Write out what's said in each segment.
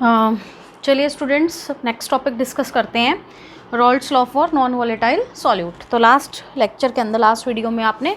चलिए students, next topic discuss करते हैं, Raoult's law for non volatile solute. तो लास्ट लेक्चर के अंदर, लास्ट वीडियो में आपने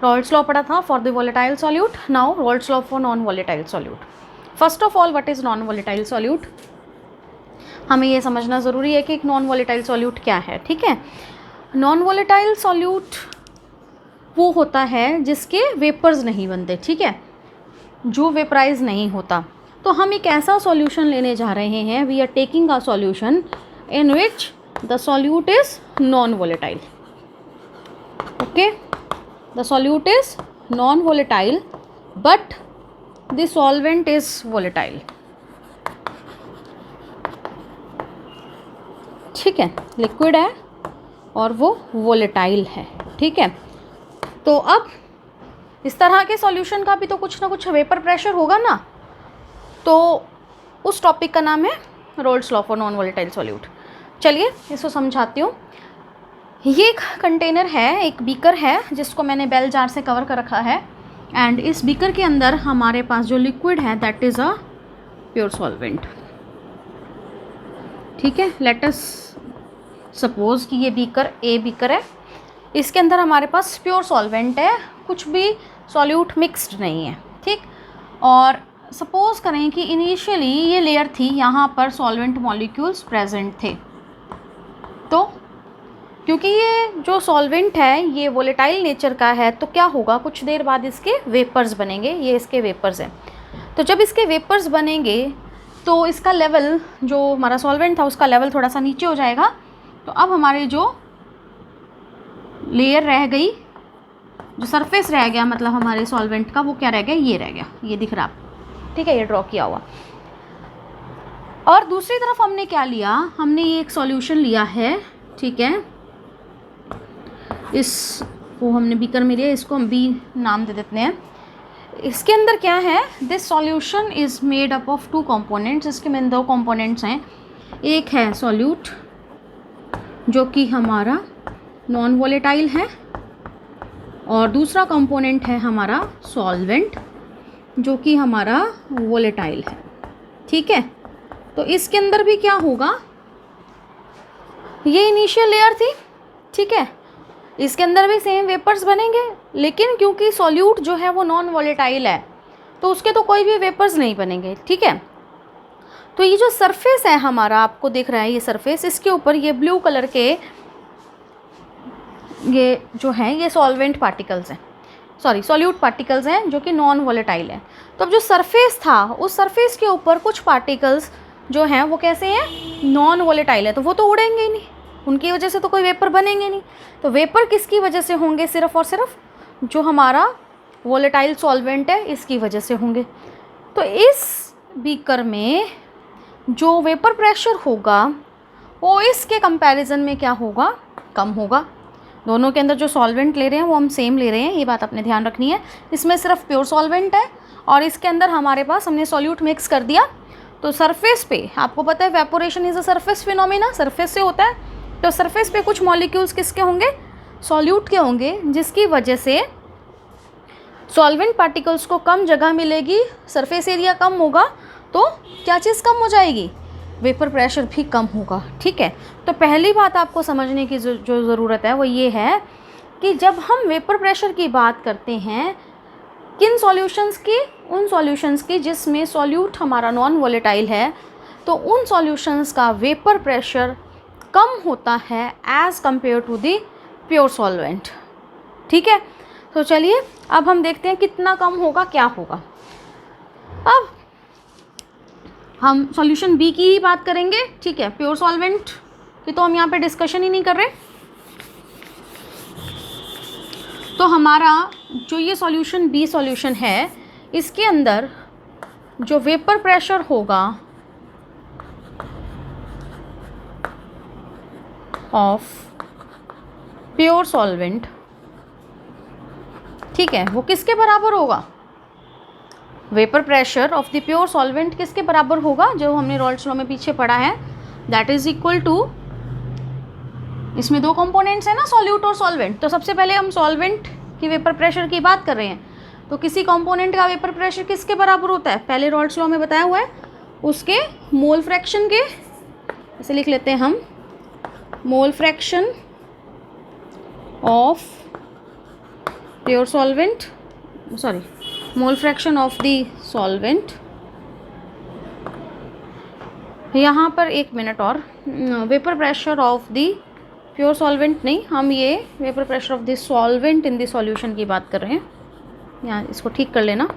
रॉल्ड्स लॉ पढ़ा था for the volatile solute. Now Raoult's law for non volatile solute. First of all, what is non volatile solute? हमें ये समझना ज़रूरी है कि एक नॉन वोलेटाइल सॉल्यूट क्या है। ठीक है, नॉन वोलेटाइल सॉल्यूट वो होता है जिसके वेपर्स नहीं बनते। ठीक है, जो वेपराइज नहीं होता। तो हम एक ऐसा सॉल्यूशन लेने जा रहे हैं, we are taking a solution in which the solute is non volatile. Okay, the solute is non volatile but the solvent is volatile. ठीक है, लिक्विड है और वो वोलेटाइल है। ठीक है, तो अब इस तरह के सॉल्यूशन का भी तो कुछ ना कुछ वेपर प्रेशर होगा ना, तो उस टॉपिक का नाम है Raoult's law for non volatile solute. चलिए इसको समझाती हूँ। ये एक कंटेनर है, एक बीकर है जिसको मैंने बेल जार से कवर कर रखा है, एंड इस बीकर के अंदर हमारे पास जो लिक्विड है that is a pure solvent. ठीक है, लेट अस सपोज कि ये बीकर ए बीकर है, इसके अंदर हमारे पास प्योर सॉल्वेंट है, कुछ भी सॉल्यूट मिक्स्ड नहीं है। ठीक, और सपोज करें कि इनिशियली ये लेयर थी, यहाँ पर सॉल्वेंट मॉलिक्यूल्स प्रेजेंट थे। तो क्योंकि ये जो सॉल्वेंट है ये वोलेटाइल नेचर का है, तो क्या होगा, कुछ देर बाद इसके वेपर्स बनेंगे। ये इसके वेपर्स हैं। तो जब इसके वेपर्स बनेंगे तो इसका लेवल, जो हमारा सॉल्वेंट था उसका लेवल थोड़ा सा नीचे हो जाएगा। तो अब हमारी जो लेयर रह गई, जो सरफेस रह गया, मतलब हमारे सॉल्वेंट का, वो क्या रह गया, ये रह गया, ये दिख रहा आपको। ठीक है, ये ड्रॉ किया हुआ। और दूसरी तरफ हमने क्या लिया, हमने ये एक सॉल्यूशन लिया है। ठीक है, इसको हमने बीकर में लिया, इसको हम बी नाम दे देते हैं। इसके अंदर क्या है, this solution is made up of two components. इसके में दो कंपोनेंट्स हैं, एक है सॉल्यूट जो कि हमारा नॉन वोलेटाइल है, और दूसरा कंपोनेंट है हमारा सॉल्वेंट जो कि हमारा वोलेटाइल है। ठीक है, तो इसके अंदर भी क्या होगा, ये इनिशियल लेयर थी। ठीक है, इसके अंदर भी सेम वेपर्स बनेंगे, लेकिन क्योंकि सॉल्यूट जो है वो नॉन वोलेटाइल है तो उसके तो कोई भी वेपर्स नहीं बनेंगे। ठीक है, तो ये जो सरफेस है हमारा, आपको दिख रहा है ये सरफेस, इसके ऊपर ये ब्लू कलर के ये जो है ये सॉल्वेंट पार्टिकल्स हैं, सॉरी सॉल्यूट पार्टिकल्स हैं जो कि नॉन वोलेटाइल है। तो अब जो सरफेस था, उस सरफेस के ऊपर कुछ पार्टिकल्स जो हैं वो कैसे हैं, नॉन वोलेटाइल है, तो वो तो उड़ेंगे ही नहीं, उनकी वजह से तो कोई वेपर बनेंगे नहीं। तो वेपर किसकी वजह से होंगे, सिर्फ और सिर्फ जो हमारा वोलेटाइल सॉल्वेंट है इसकी वजह से होंगे। तो इस बीकर में जो वेपर प्रेशर होगा वो इसके कंपैरिजन में क्या होगा, कम होगा। दोनों के अंदर जो सॉल्वेंट ले रहे हैं वो हम सेम ले रहे हैं, ये बात आपने ध्यान रखनी है। इसमें सिर्फ प्योर सॉल्वेंट है और इसके अंदर हमारे पास हमने सॉल्यूट मिक्स कर दिया। तो सरफेस पे आपको पता है evaporation is a surface phenomena, surface से होता है। तो सरफेस पे कुछ मॉलिक्यूल्स किसके होंगे, सॉल्यूट के होंगे, जिसकी वजह से सॉल्वेंट पार्टिकल्स को कम जगह मिलेगी, सरफेस एरिया कम होगा, तो क्या चीज़ कम हो जाएगी, वेपर प्रेशर भी कम होगा। ठीक है, तो पहली बात आपको समझने की जो ज़रूरत है वो ये है कि जब हम वेपर प्रेशर की बात करते हैं, किन सॉल्यूशंस की, उन सॉल्यूशंस की जिसमें सॉल्यूट हमारा नॉन वोलेटाइल है, तो उन सॉल्यूशंस का वेपर प्रेशर कम होता है as compare to the pure solvent. ठीक है, तो चलिए अब हम देखते हैं कितना कम होगा, क्या होगा। अब हम सॉल्यूशन बी की ही बात करेंगे। ठीक है, प्योर सॉल्वेंट की तो हम यहाँ पे डिस्कशन ही नहीं कर रहे। तो हमारा जो ये सॉल्यूशन बी सॉल्यूशन है, इसके अंदर जो वेपर प्रेशर होगा ऑफ प्योर सॉल्वेंट, ठीक है, वो किसके बराबर होगा, vapour pressure of the pure solvent किसके बराबर होगा, जो हमने रॉल्ड्स लॉ में पीछे पढ़ा है, दैट इज इक्वल टू, इसमें दो कंपोनेंट्स हैं ना, सॉल्यूट और सॉल्वेंट। तो सबसे पहले हम सॉल्वेंट की वेपर प्रेशर की बात कर रहे हैं, तो किसी कंपोनेंट का वेपर प्रेशर किसके बराबर होता है, पहले रॉल्ड्स लॉ में बताया हुआ है, उसके मोल फ्रैक्शन के, ऐसे लिख लेते हैं हम, मोल fraction of pure solvent, sorry mole fraction of the solvent. यहाँ पर 1 मिनट और, vapour pressure of the pure solvent नहीं, हम ये vapour pressure of the solvent in the solution की बात कर रहे हैं। यहाँ इसको ठीक कर लेना,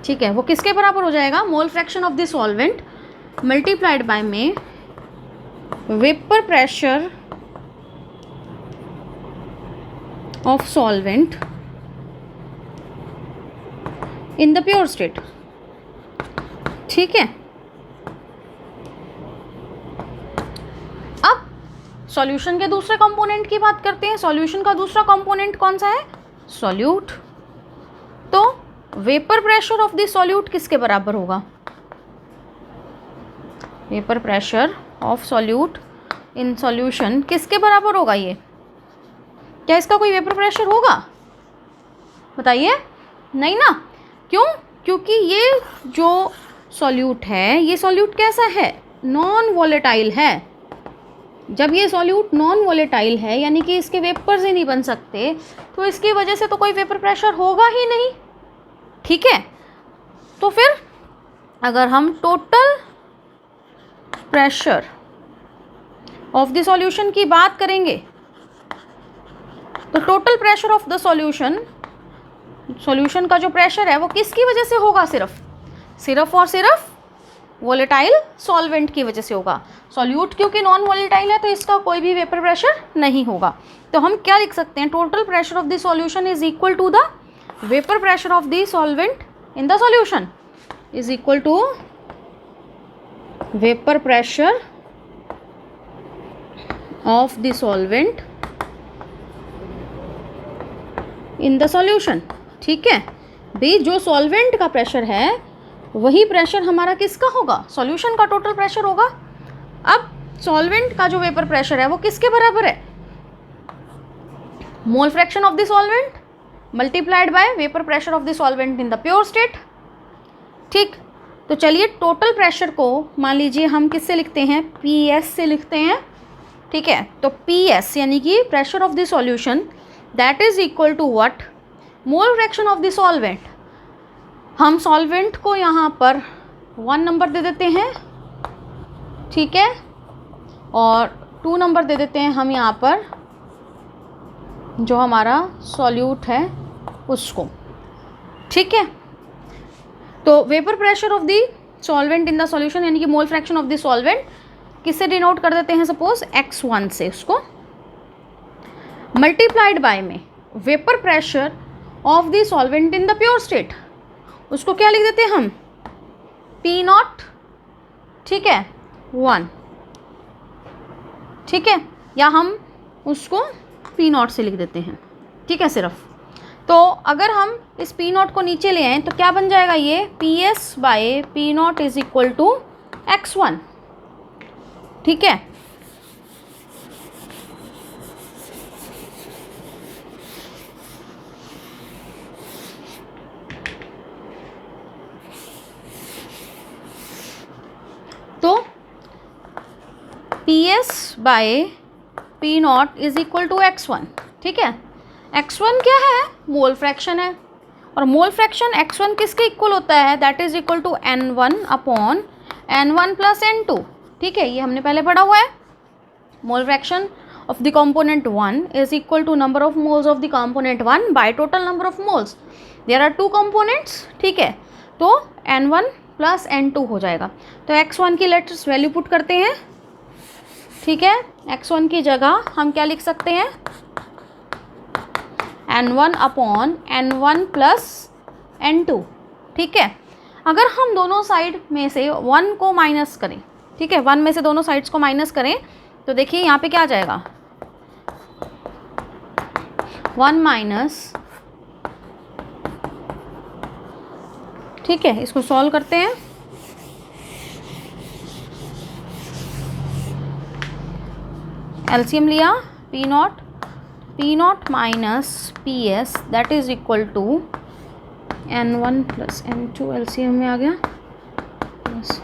ठीक है। वो किसके बराबर हो जाएगा, mole fraction of the solvent multiplied by में vapour pressure of solvent in the pure state, ठीक है। अब सॉल्यूशन के दूसरे कंपोनेंट की बात करते हैं। सॉल्यूशन का दूसरा कंपोनेंट कौन सा है, सॉल्यूट। तो vapour pressure of the solute किसके बराबर होगा, vapour pressure of solute in solution किसके बराबर होगा, ये क्या इसका कोई वेपर प्रेशर होगा, बताइए, नहीं ना। क्यों, क्योंकि ये जो सॉल्यूट है, ये सॉल्यूट कैसा है, नॉन वॉलेटाइल है। जब ये सॉल्यूट नॉन वॉलेटाइल है, यानी कि इसके वेपर्स ही नहीं बन सकते, तो इसकी वजह से तो कोई वेपर प्रेशर होगा ही नहीं, ठीक है। तो फिर अगर हम total pressure of the solution की बात करेंगे, तो total pressure of the solution, solution का जो प्रेशर है वो किसकी वजह से होगा, सिर्फ और सिर्फ वॉलेटाइल सॉल्वेंट की वजह से होगा। सॉल्यूट क्योंकि नॉन वॉलेटाइल है, तो इसका कोई भी वेपर प्रेशर नहीं होगा। तो हम क्या लिख सकते हैं, total pressure of the solution is equal to the vapour pressure of the solvent in the solution is equal to vapour pressure of the solvent in the solution, ठीक है। भाई जो सॉल्वेंट का प्रेशर है वही प्रेशर हमारा किसका होगा, सॉल्यूशन का टोटल प्रेशर होगा। अब सॉल्वेंट का जो वेपर प्रेशर है वो किसके बराबर है, mole fraction of the solvent multiplied bye vapour pressure of the solvent in the pure state, ठीक। तो चलिए टोटल प्रेशर को मान लीजिए हम किससे लिखते हैं, PS से लिखते हैं, ठीक है। तो PS यानी कि pressure of the solution that is equal to what, mole fraction of the solvent. हम सॉल्वेंट को यहाँ पर 1 नंबर दे देते हैं, ठीक है, और 2 नंबर दे देते हैं हम यहाँ पर जो हमारा सॉल्यूट है उसको, ठीक है। तो vapour pressure of the solvent in the solution यानी कि mole fraction of the solvent किससे डिनोट कर देते हैं, सपोज x1 से, उसको मल्टीप्लाइड बाय में vapour pressure of the solvent in the pure state, उसको क्या लिख देते हैं हम, P0, ठीक है, 1, ठीक है, या हम उसको P0 से लिख देते हैं, ठीक है सिर्फ। तो अगर हम इस P0 को नीचे ले आएँ तो क्या बन जाएगा, ये PS by P0 is equal to x1, ठीक है। तो PS by P0 is equal to x1, ठीक है। x1 क्या है, मोल फ्रैक्शन है, और मोल फ्रैक्शन x1 किसके इक्वल होता है, that is equal to N1 upon N1 plus N2, ठीक है। ये हमने पहले पढ़ा हुआ है। Mole fraction of the component 1 is equal to number of moles of the component 1 by total number of moles. There are 2 components, ठीक है, तो N1 प्लस N2 हो जाएगा। तो x1 की लेटर्स वैल्यू पुट करते हैं, ठीक है। x1 की जगह हम क्या लिख सकते हैं, N1 upon N1 plus N2, ठीक है। अगर हम दोनों साइड में से 1 को माइनस करें, ठीक है, 1 में से दोनों साइड्स को माइनस करें तो देखिए यहाँ पे क्या आ जाएगा, 1 माइनस, ठीक है। इसको सॉल्व करते हैं, एलसीएम लिया, P0 minus PS that is equal to N1 plus N2 LCM में आ गया प्लस,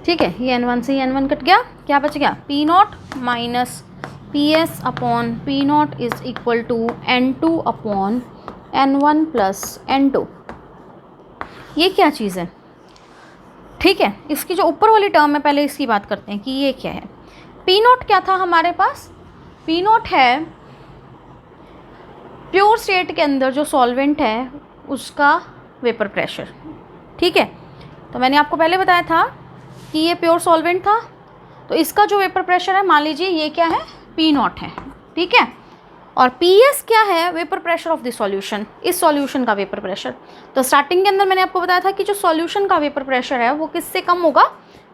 ठीक है, ये N1 से N1 कट गया, क्या बच गया, P naught minus PS upon P naught is equal to N2 upon N1 plus N2। ये क्या चीज़ है, ठीक है। इसकी जो ऊपर वाली टर्म है पहले इसकी बात करते हैं कि ये क्या है। P नॉट क्या था हमारे पास, P नॉट है प्योर स्टेट के अंदर जो सॉल्वेंट है उसका वेपर प्रेशर, ठीक है। तो मैंने आपको पहले बताया था कि ये प्योर सॉल्वेंट था, तो इसका जो वेपर प्रेशर है मान लीजिए ये क्या है, P नॉट है, ठीक है। और PS क्या है, vapour pressure of the solution, इस सॉल्यूशन का वेपर प्रेशर। तो स्टार्टिंग के अंदर मैंने आपको बताया था कि जो सॉल्यूशन का वेपर प्रेशर है वो किससे कम होगा,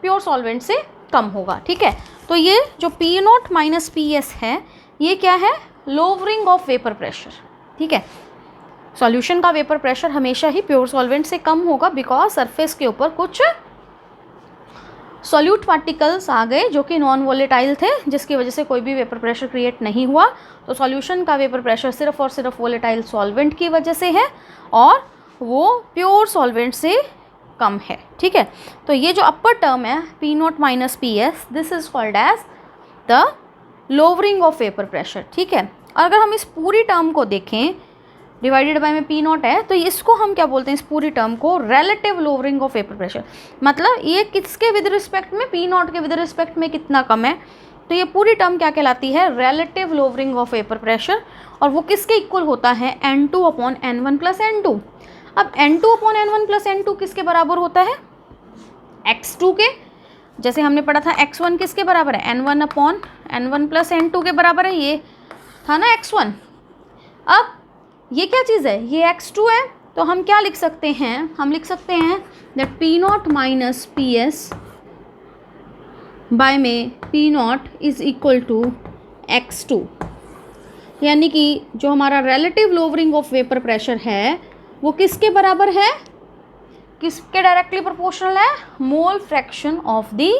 प्योर सॉल्वेंट से कम होगा, ठीक है। तो ये जो P नॉट माइनस PS है ये क्या है, लोअरिंग ऑफ वेपर प्रेशर, ठीक है। सॉल्यूशन का वेपर प्रेशर हमेशा ही प्योर सॉल्वेंट से कम होगा बिकॉज सरफेस के ऊपर कुछ सॉल्यूट पार्टिकल्स आ गए जो कि नॉन वोलेटाइल थे, जिसकी वजह से कोई भी वेपर प्रेशर क्रिएट नहीं हुआ। तो सॉल्यूशन का वेपर प्रेशर सिर्फ और सिर्फ वोलेटाइल सॉल्वेंट की वजह से है और वो प्योर सॉल्वेंट से कम है, ठीक है। तो ये जो अपर टर्म है P naught minus P S, this is called as the lowering of vapour pressure, ठीक है। और अगर हम इस पूरी टर्म को देखें, डिवाइडेड बाय में P नॉट है, तो इसको हम क्या बोलते हैं, इस पूरी टर्म को relative lowering of vapour pressure. मतलब ये किसके विद रिस्पेक्ट में, P नॉट के विद रिस्पेक्ट में कितना कम है, तो ये पूरी टर्म क्या कहलाती है, relative lowering of vapour pressure. और वो किसके इक्वल होता है, N2 upon N1 plus N2। अब N2 upon N1 plus N2 किसके बराबर होता है, X2 के। जैसे हमने पढ़ा था X1 किसके बराबर है, N1 upon N1 plus N2 के बराबर है, ये था ना X1। अब ये क्या चीज़ है, ये X2 है, तो हम क्या लिख सकते हैं, हम लिख सकते हैं that P naught minus P S by में P naught is equal to X2। यानी कि जो हमारा relative lowering of vapour pressure है वो किसके बराबर है, किसके डायरेक्टली प्रोपोर्शनल है, mole fraction of the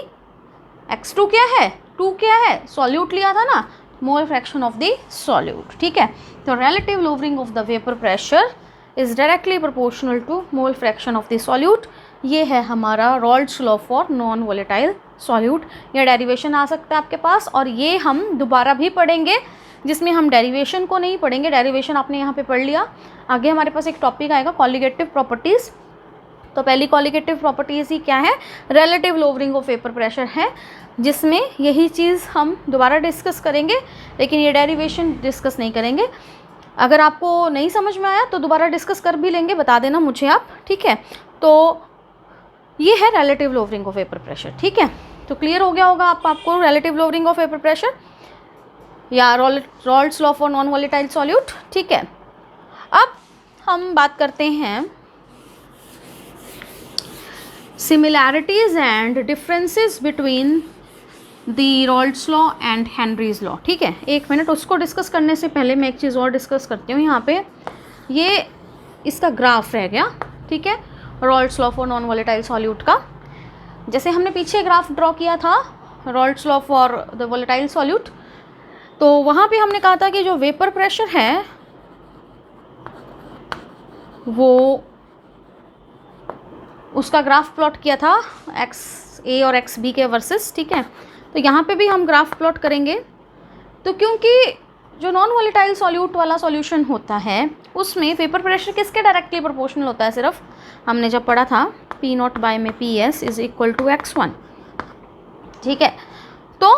X2 क्या है, 2 क्या है, सॉल्यूट लिया था ना, mole fraction of the solute, ठीक है। तो relative lowering of the vapour pressure is directly proportional to mole fraction of the solute. ये है हमारा Raoult's law for non volatile solute. ये डेरिवेशन आ सकता है आपके पास, और ये हम दोबारा भी पढ़ेंगे जिसमें हम डेरिवेशन को नहीं पढ़ेंगे, डेरिवेशन आपने यहाँ पे पढ़ लिया। आगे हमारे पास एक टॉपिक आएगा कॉलिगेटिव प्रॉपर्टीज़। तो पहली कॉलिगेटिव प्रॉपर्टीज़ ही क्या है, relative lowering of vapour pressure है, जिसमें यही चीज़ हम दोबारा डिस्कस करेंगे, लेकिन ये डेरिवेशन डिस्कस नहीं करेंगे। अगर आपको नहीं समझ में आया तो दोबारा डिस्कस कर भी लेंगे, बता देना मुझे आप, ठीक है। तो ये है relative lowering of vapour pressure, ठीक है। तो क्लियर हो गया होगा आपको relative lowering of vapour pressure या Raoult's law for non volatile solute, ठीक है। अब हम बात करते हैं similarities and differences between the Raoult's law and Henry's law, ठीक है। एक मिनट, उसको डिस्कस करने से पहले मैं एक चीज़ और डिस्कस करती हूँ। यहाँ पे ये इसका ग्राफ रह गया, ठीक है, Raoult's law for non volatile solute का। जैसे हमने पीछे ग्राफ ड्रॉ किया था Raoult's law for the volatile solute, तो वहाँ पे हमने कहा था कि जो वेपर प्रेशर है वो उसका ग्राफ प्लॉट किया था XA और XB के वर्सेस, ठीक है। तो यहाँ पे भी हम ग्राफ प्लॉट करेंगे। तो क्योंकि जो नॉन वोलेटाइल सॉल्यूट वाला सॉल्यूशन होता है उसमें वेपर प्रेशर किसके डायरेक्टली प्रोपोर्शनल होता है, सिर्फ हमने जब पढ़ा था P नॉट बाय में PS is equal to X1, ठीक है। तो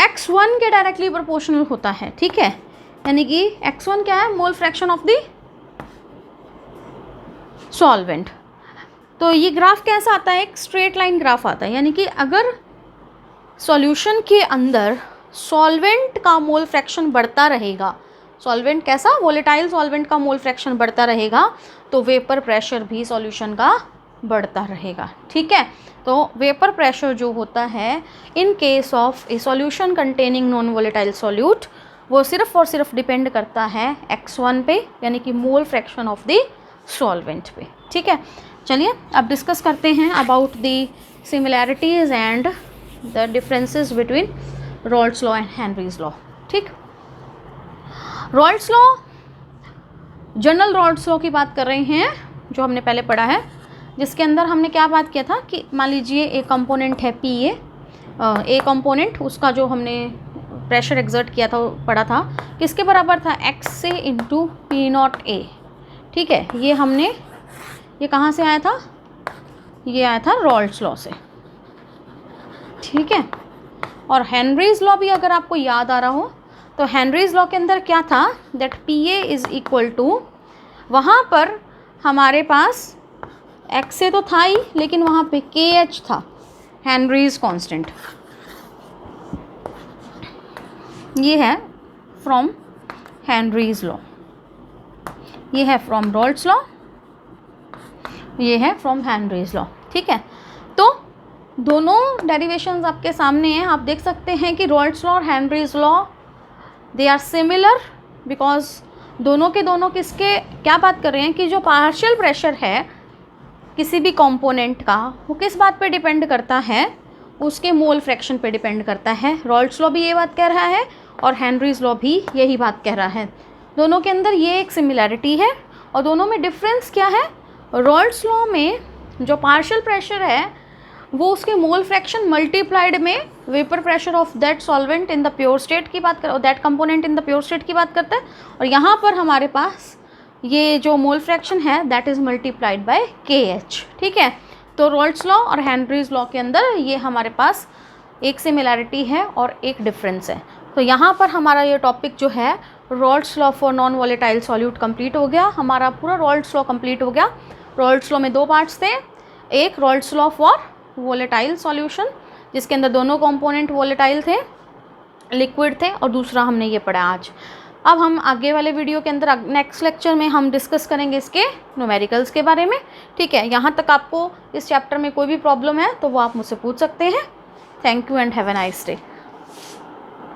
X1 के डायरेक्टली प्रोपोर्शनल होता है, ठीक है। यानी कि X1 क्या है, mole fraction of the solvent. तो ये ग्राफ कैसा आता है, एक स्ट्रेट लाइन ग्राफ आता है। यानी कि अगर सॉल्यूशन के अंदर सॉल्वेंट का मोल फ्रैक्शन बढ़ता रहेगा, सॉल्वेंट कैसा, वोलेटाइल सॉल्वेंट का मोल फ्रैक्शन बढ़ता रहेगा, तो वेपर प्रेशर भी सॉल्यूशन का बढ़ता रहेगा, ठीक है। तो वेपर प्रेशर जो होता है in case of A solution containing non volatile solute, वो सिर्फ और सिर्फ डिपेंड करता है X1 पे, यानी कि mole fraction of the solvent पे, ठीक है। चलिए अब डिस्कस करते हैं about the similarities and the differences between Raoult's law and Henry's law, ठीक। Raoult's law, general Raoult's law की बात कर रहे हैं जो हमने पहले पढ़ा है, जिसके अंदर हमने क्या बात किया था कि मान लीजिए एक कंपोनेंट है पी ए कंपोनेंट, उसका जो हमने प्रेशर एक्सर्ट किया था वो पढ़ा था किसके बराबर था, एक्स से इंटू पी नॉट ए। ठीक है, ये कहाँ से आया था, ये आया था रॉल्ड्स लॉ से। ठीक है, और हेनरीज लॉ भी अगर आपको याद आ रहा हो तो हेनरीज लॉ के अंदर क्या था, that P A is equal to, वहाँ पर हमारे पास एक्स से तो था ही लेकिन वहाँ पे के एच था, हेनरीज कांस्टेंट। ये है फ्रॉम हेनरीज लॉ, ये है फ्रॉम रॉल्ड्स लॉ, ये है फ्रॉम हेनरीज लॉ। ठीक है, तो दोनों डेरिवेशंस आपके सामने हैं, आप देख सकते हैं कि रॉल्ड्स लॉ और Henry's law they are similar, because दोनों के दोनों किसके क्या बात कर रहे हैं कि जो पार्शियल प्रेशर है किसी भी कंपोनेंट का वो किस बात पे डिपेंड करता है, उसके मोल फ्रैक्शन पे डिपेंड करता है। रॉल्ड्स लॉ भी ये बात कह रहा है और हेनरीज लॉ भी यही बात कह रहा है। दोनों के अंदर ये एक सिमिलैरिटी है और दोनों में डिफरेंस क्या है, रॉल्ड्स लॉ में जो पार्शियल प्रेशर है वो उसके मोल फ्रैक्शन मल्टीप्लाइड में vapour pressure of that solvent in the pure state की बात कर, that component in the pure state की बात करता है, और यहाँ पर हमारे पास ये जो मोल फ्रैक्शन है दैट इज़ मल्टीप्लाइड बाय के एच। ठीक है, तो रॉल्ड्स लॉ और हेनरीज लॉ के अंदर ये हमारे पास एक सिमिलैरिटी है और एक डिफरेंस है। तो यहाँ पर हमारा ये टॉपिक जो है Raoult's law for non volatile solute complete हो गया, हमारा पूरा रॉल्ड्स लॉ कंप्लीट हो गया। रॉल्ड्स लॉ में दो पार्ट्स थे, एक रॉल्ड्स लॉ फॉर वॉलेटाइल सॉल्यूशन जिसके अंदर दोनों कंपोनेंट वॉलेटाइल थे, लिक्विड थे, और दूसरा हमने ये पढ़ा आज। अब हम आगे वाले वीडियो के अंदर नेक्स्ट लेक्चर में हम डिस्कस करेंगे इसके न्यूमेरिकल्स के बारे में। ठीक है, यहाँ तक आपको इस चैप्टर में कोई भी प्रॉब्लम है तो वो आप मुझसे पूछ सकते हैं। Thank you and have a nice day.